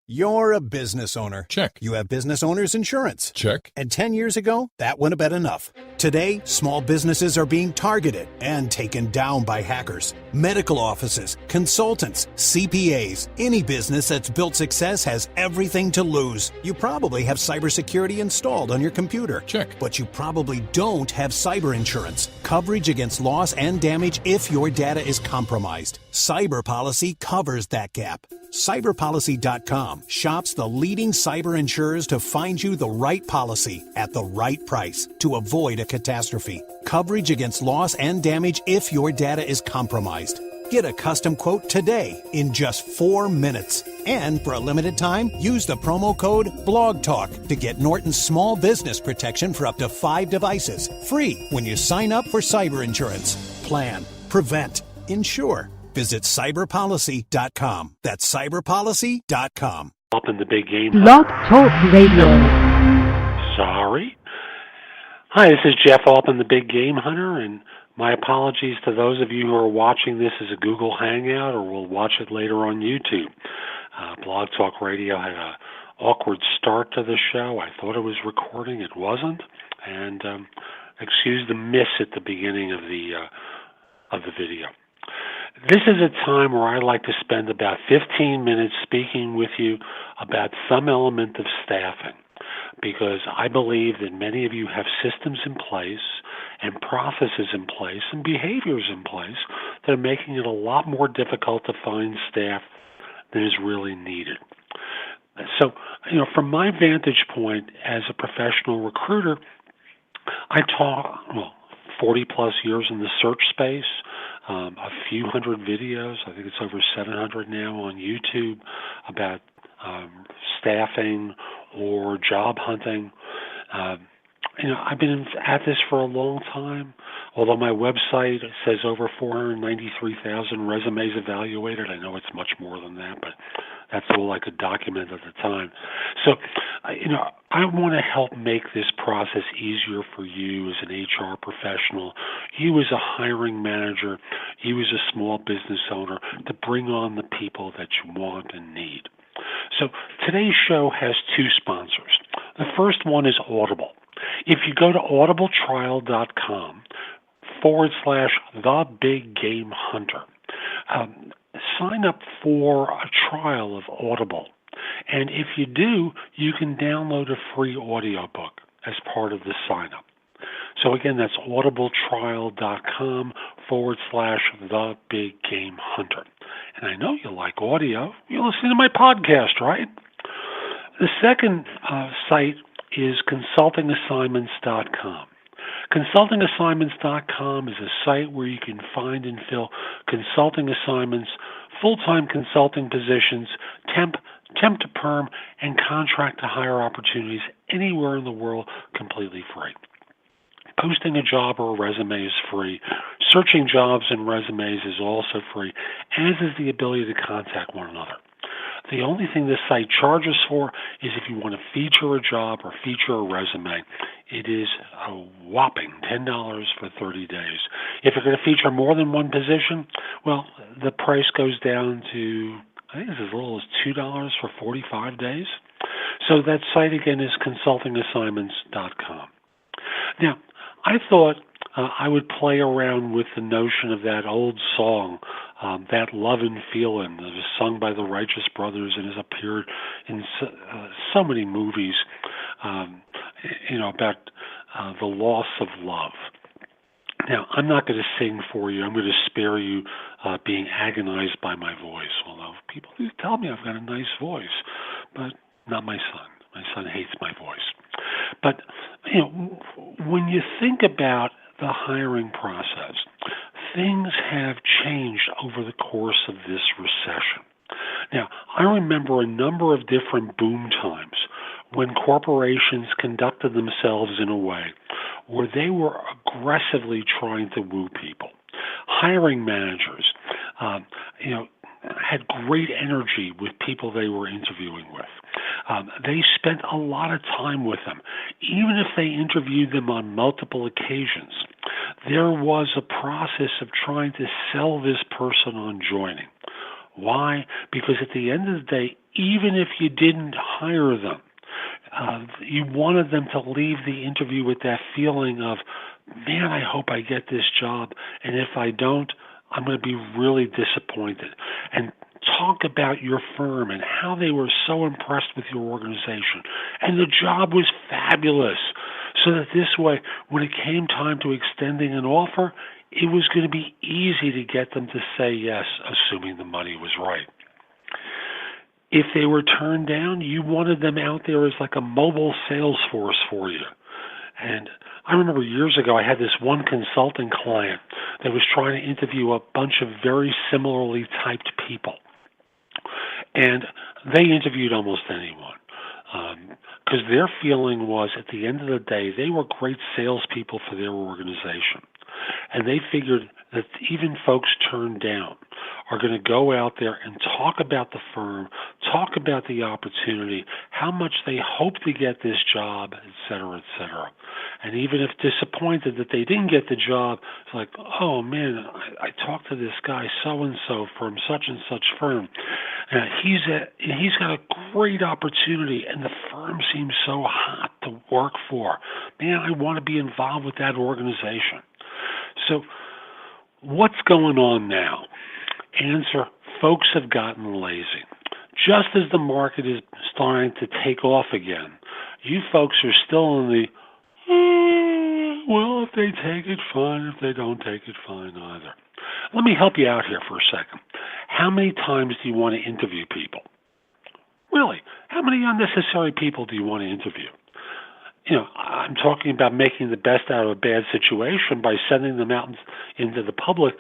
You're a business owner. Check. You have business owner's insurance. Check. And 10 years ago, that wouldn't have been enough. Today, small businesses are being targeted and taken down by hackers. Medical offices, consultants, CPAs, any business that's built success has everything to lose. You probably have cybersecurity installed on your computer. Check. But you probably don't have cyber insurance. Coverage against loss and damage if your data is compromised. Cyber Policy covers that gap. Cyberpolicy.com shops the leading cyber insurers to find you the right policy at the right price to avoid a catastrophe. Coverage against loss and damage if your data is compromised. Get a custom quote today in just 4 minutes. And for a limited time, use the promo code BLOGTALK to get Norton's small business protection for up to 5 devices. Free when you sign up for cyber insurance. Plan, prevent, insure. Visit cyberpolicy.com. That's cyberpolicy.com. Up in the big game. Blog Talk Radio. Sorry. Hi, this is Jeff Altman, the Big Game Hunter, and my apologies to those of you who are watching this as a Google Hangout or will watch it later on YouTube. Blog Talk Radio had an awkward start to the show. I thought it was recording. It wasn't. And excuse the miss at the beginning of the video. This is a time where I like to spend about 15 minutes speaking with you about some element of staffing, because I believe that many of you have systems in place and processes in place and behaviors in place that are making it a lot more difficult to find staff than is really needed. So, from my vantage point as a professional recruiter, I taught 40 plus years in the search space, a few hundred videos, I think it's over 700 now on YouTube, about staffing or job hunting. I've been at this for a long time. Although my website says over 493,000 resumes evaluated, I know it's much more than that, but that's all I could document at the time. So, I want to help make this process easier for you as an HR professional, you as a hiring manager, you as a small business owner, to bring on the people that you want and need. So today's show has 2 sponsors. The first one is Audible. If you go to audibletrial.com/thebiggamehunter, sign up for a trial of Audible. And if you do, you can download a free audiobook as part of the sign-up. So again, that's audibletrial.com/thebiggamehunter. And I know you like audio. You listen to my podcast, right? The second site is consultingassignments.com. Consultingassignments.com is a site where you can find and fill consulting assignments, full-time consulting positions, temp to perm, and contract to hire opportunities anywhere in the world completely free. Posting a job or a resume is free. Searching jobs and resumes is also free, as is the ability to contact one another. The only thing this site charges for is if you want to feature a job or feature a resume. It is a whopping $10 for 30 days. If you're going to feature more than one position, well, the price goes down to, I think it's as little as $2 for 45 days. So that site again is consultingassignments.com. Now, I thought I would play around with the notion of that old song, That Lovin' Feelin', that was sung by the Righteous Brothers and has appeared in so many movies, about the loss of love. Now, I'm not going to sing for you. I'm going to spare you being agonized by my voice, although people do tell me I've got a nice voice, but not my son. My son hates my voice. But, when you think about the hiring process, things have changed over the course of this recession. Now, I remember a number of different boom times when corporations conducted themselves in a way where they were aggressively trying to woo people. Hiring managers, had great energy with people they were interviewing with. They spent a lot of time with them. Even if they interviewed them on multiple occasions, there was a process of trying to sell this person on joining. Why? Because at the end of the day, even if you didn't hire them. You wanted them to leave the interview with that feeling of, man, I hope I get this job, and if I don't, I'm going to be really disappointed. And talk about your firm and how they were so impressed with your organization. And the job was fabulous. So that this way, when it came time to extending an offer, it was going to be easy to get them to say yes, assuming the money was right. If they were turned down, you wanted them out there as like a mobile sales force for you. And I remember years ago, I had this one consulting client that was trying to interview a bunch of very similarly typed people. And they interviewed almost anyone. Because their feeling was, at the end of the day, they were great salespeople for their organization. And they figured that even folks turned down are going to go out there and talk about the firm, talk about the opportunity, how much they hope to get this job, et cetera, et cetera. And even if disappointed that they didn't get the job, it's like, oh man, I talked to this guy so-and-so from such and such firm. He's got a great opportunity, and the firm seems so hot to work for. Man, I want to be involved with that organization. So what's going on now? Answer, folks have gotten lazy. Just as the market is starting to take off again, you folks are still in the, well, if they take it, fine. If they don't take it, fine either. Let me help you out here for a second. How many times do you want to interview people? Really, how many unnecessary people do you want to interview? I'm talking about making the best out of a bad situation by sending them out into the public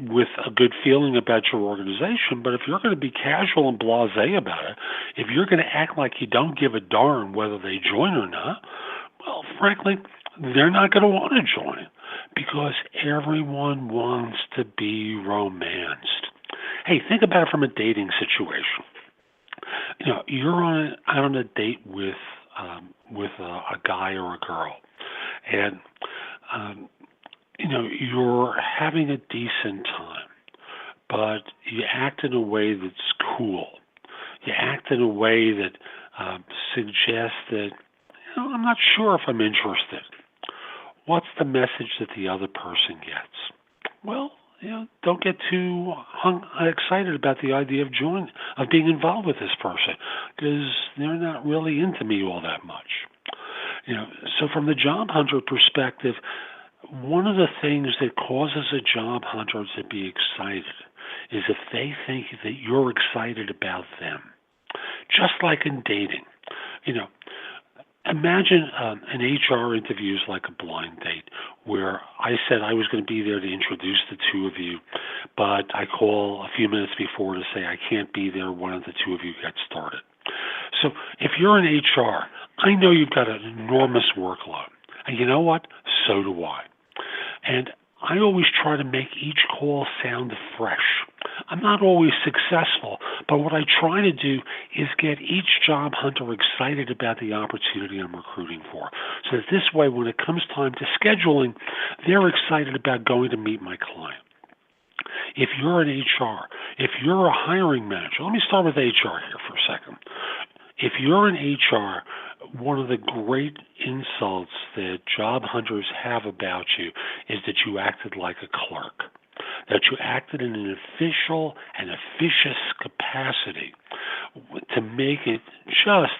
with a good feeling about your organization. But if you're going to be casual and blasé about it, if you're going to act like you don't give a darn whether they join or not, well, frankly, they're not going to want to join because everyone wants to be romanced. Hey, think about it from a dating situation. You're out on a date with a guy or a girl, and you're having a decent time, but you act in a way that's cool. You act in a way that suggests that I'm not sure if I'm interested. What's the message that the other person gets? Well, don't get too excited about the idea of being involved with this person, because they're not really into me all that much. So from the job hunter perspective, one of the things that causes a job hunter to be excited is if they think that you're excited about them. Just like in dating, imagine an HR interview is like a blind date where I said I was going to be there to introduce the two of you, but I call a few minutes before to say I can't be there. One of the two of you got started. So if you're in HR, I know you've got an enormous workload. And you know what? So do I. And I always try to make each call sound fresh. I'm not always successful, but what I try to do is get each job hunter excited about the opportunity I'm recruiting for. So that this way, when it comes time to scheduling, they're excited about going to meet my client. If you're in HR, if you're a hiring manager, let me start with HR here for a second. If you're in HR, one of the great insults that job hunters have about you is that you acted like a clerk, that you acted in an official and officious capacity to make it just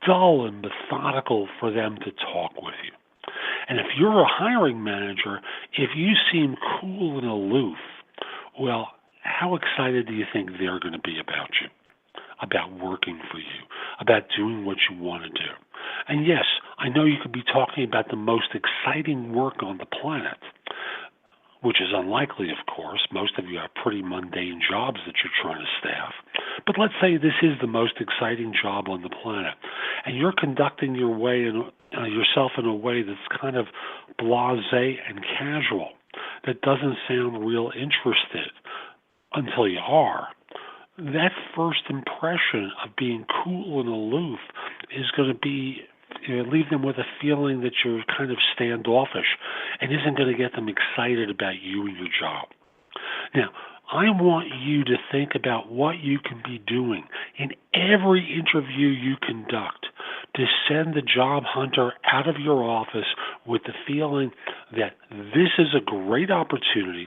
dull and methodical for them to talk with you. And if you're a hiring manager, if you seem cool and aloof, well, how excited do you think they're going to be about you, about working for you, about doing what you want to do? And yes, I know you could be talking about the most exciting work on the planet, which is unlikely, of course. Most of you have pretty mundane jobs that you're trying to staff. But let's say this is the most exciting job on the planet, and you're conducting yourself in a way that's kind of blasé and casual, that doesn't sound real interested until you are. That first impression of being cool and aloof is going to leave them with a feeling that you're kind of standoffish and isn't going to get them excited about you and your job. Now, I want you to think about what you can be doing in every interview you conduct to send the job hunter out of your office with the feeling that this is a great opportunity,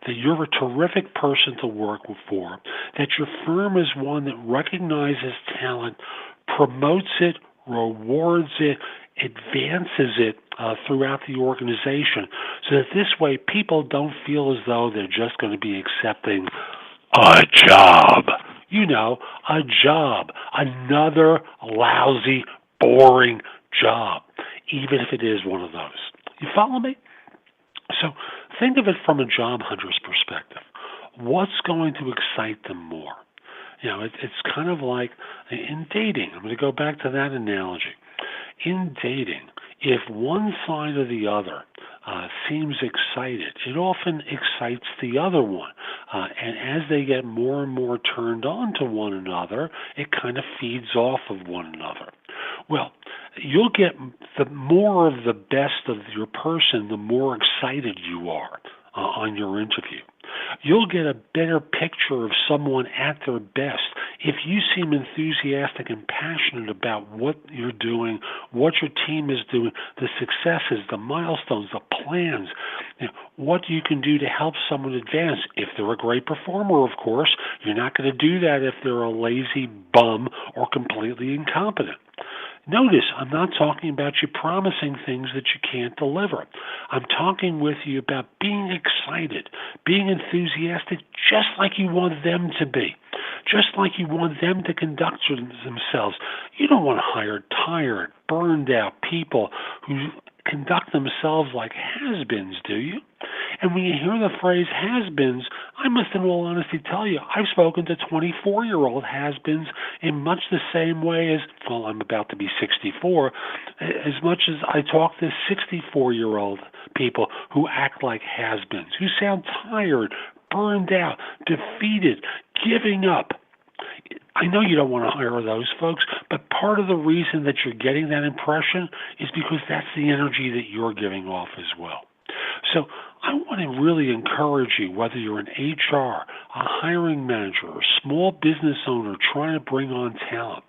that you're a terrific person to work for, that your firm is one that recognizes talent, promotes it, rewards it, advances it throughout the organization, so that this way people don't feel as though they're just going to be accepting a job. You know, a job, another lousy, boring job, even if it is one of those. You follow me? So think of it from a job hunter's perspective. What's going to excite them more? You know, it's kind of like in dating. I'm going to go back to that analogy. In dating, if one side or the other seems excited, it often excites the other one. And as they get more and more turned on to one another, it kind of feeds off of one another. Well, you'll get the more of the best of your person, the more excited you are on your interview. You'll get a better picture of someone at their best if you seem enthusiastic and passionate about what you're doing, what your team is doing, the successes, the milestones, the plans, what you can do to help someone advance. If they're a great performer, of course, you're not going to do that if they're a lazy bum or completely incompetent. Notice, I'm not talking about you promising things that you can't deliver. I'm talking with you about being excited, being enthusiastic, just like you want them to be, just like you want them to conduct themselves. You don't want to hire tired, burned out people who conduct themselves like has-beens, do you? And when you hear the phrase has-beens, I must in all honesty tell you, I've spoken to 24-year-old has-beens in much the same way as, well, I'm about to be 64, as much as I talk to 64-year-old people who act like has-beens, who sound tired, burned out, defeated, giving up. I know you don't want to hire those folks, but part of the reason that you're getting that impression is because that's the energy that you're giving off as well. So I want to really encourage you, whether you're an HR, a hiring manager, or a small business owner trying to bring on talent,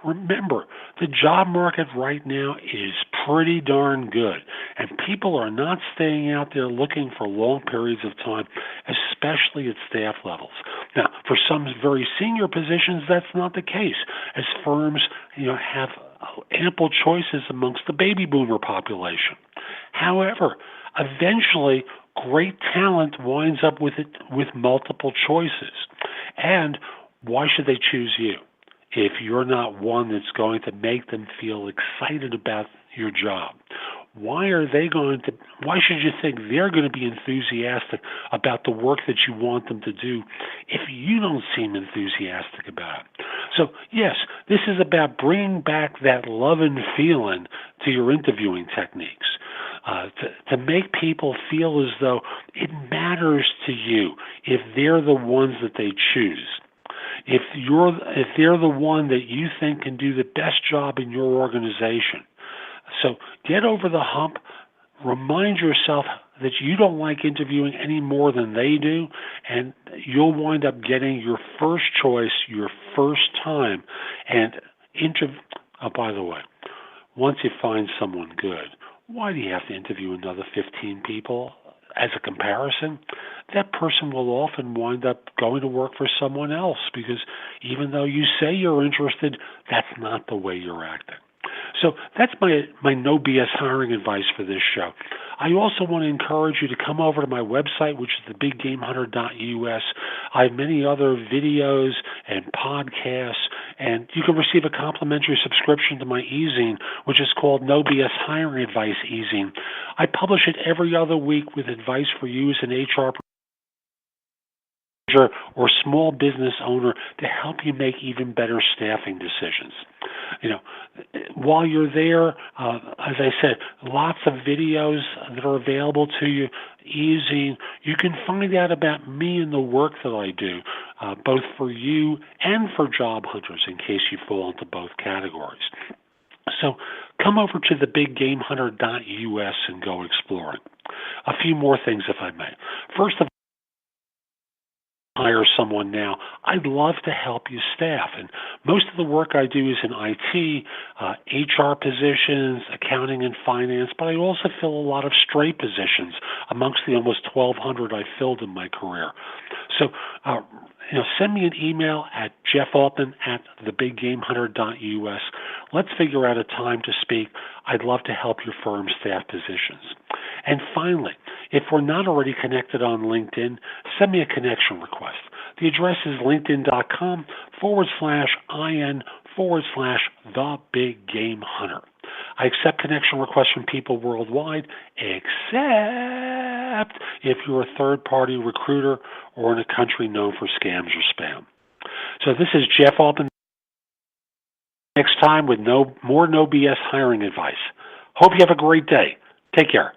remember, the job market right now is pretty darn good, and people are not staying out there looking for long periods of time, especially at staff levels. Now, for some very senior positions, that's not the case, as firms have ample choices amongst the baby boomer population. However, eventually, great talent winds up with multiple choices. And why should they choose you if you're not one that's going to make them feel excited about your job? Why should you think they're going to be enthusiastic about the work that you want them to do if you don't seem enthusiastic about it? So, yes, this is about bringing back that love and feeling to your interviewing techniques, to make people feel as though it matters to you if they're the ones that they choose. If they're the one that you think can do the best job in your organization. So get over the hump. Remind yourself that you don't like interviewing any more than they do, and you'll wind up getting your first choice, your first time. And oh, by the way, once you find someone good, why do you have to interview another 15 people as a comparison? That person will often wind up going to work for someone else because even though you say you're interested, that's not the way you're acting. So that's my no BS hiring advice for this show. I also want to encourage you to come over to my website, which is thebiggameHunter.us. I have many other videos and podcasts, and you can receive a complimentary subscription to my e-zine, which is called No BS Hiring Advice e-zine. I publish it every other week with advice for you as an HR or small business owner to help you make even better staffing decisions. While you're there, as I said, lots of videos that are available to you, easy. You can find out about me and the work that I do, both for you and for job hunters in case you fall into both categories. So come over to thebiggamehunter.us and go exploring. A few more things, if I may. First of hire someone now, I'd love to help you staff. And most of the work I do is in IT, HR positions, accounting and finance, but I also fill a lot of straight positions amongst the almost 1,200 I've filled in my career. So, send me an email at jeffaltman@thebiggamehunter.us. Let's figure out a time to speak. I'd love to help your firm staff positions. And finally, if we're not already connected on LinkedIn, send me a connection request. The address is linkedin.com/IN/the-big-game-hunter. I accept connection requests from people worldwide, except if you're a third-party recruiter or in a country known for scams or spam. So this is Jeff Altman. Next time with more no BS hiring advice. Hope you have a great day. Take care.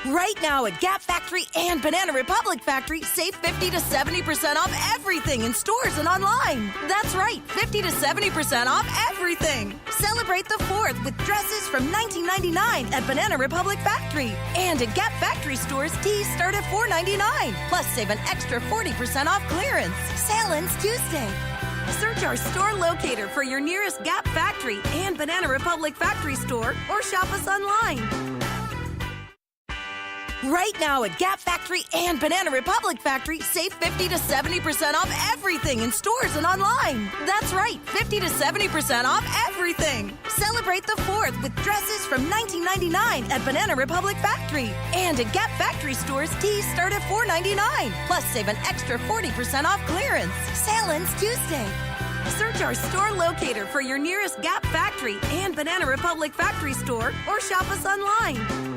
Right now at Gap Factory and Banana Republic Factory, save 50 to 70% off everything in stores and online. That's right, 50 to 70% off everything. Celebrate the 4th with dresses from $19.99 at Banana Republic Factory. And at Gap Factory stores, tees start at $4.99. Plus, save an extra 40% off clearance. Sale ends Tuesday. Search our store locator for your nearest Gap Factory and Banana Republic Factory store or shop us online. Right now at Gap Factory and Banana Republic Factory, save 50 to 70% off everything in stores and online. That's right, 50 to 70% off everything. Celebrate the 4th with dresses from $19.99 at Banana Republic Factory. And at Gap Factory stores, tees start at $4.99. Plus, save an extra 40% off clearance. Sale ends Tuesday. Search our store locator for your nearest Gap Factory and Banana Republic Factory store or shop us online.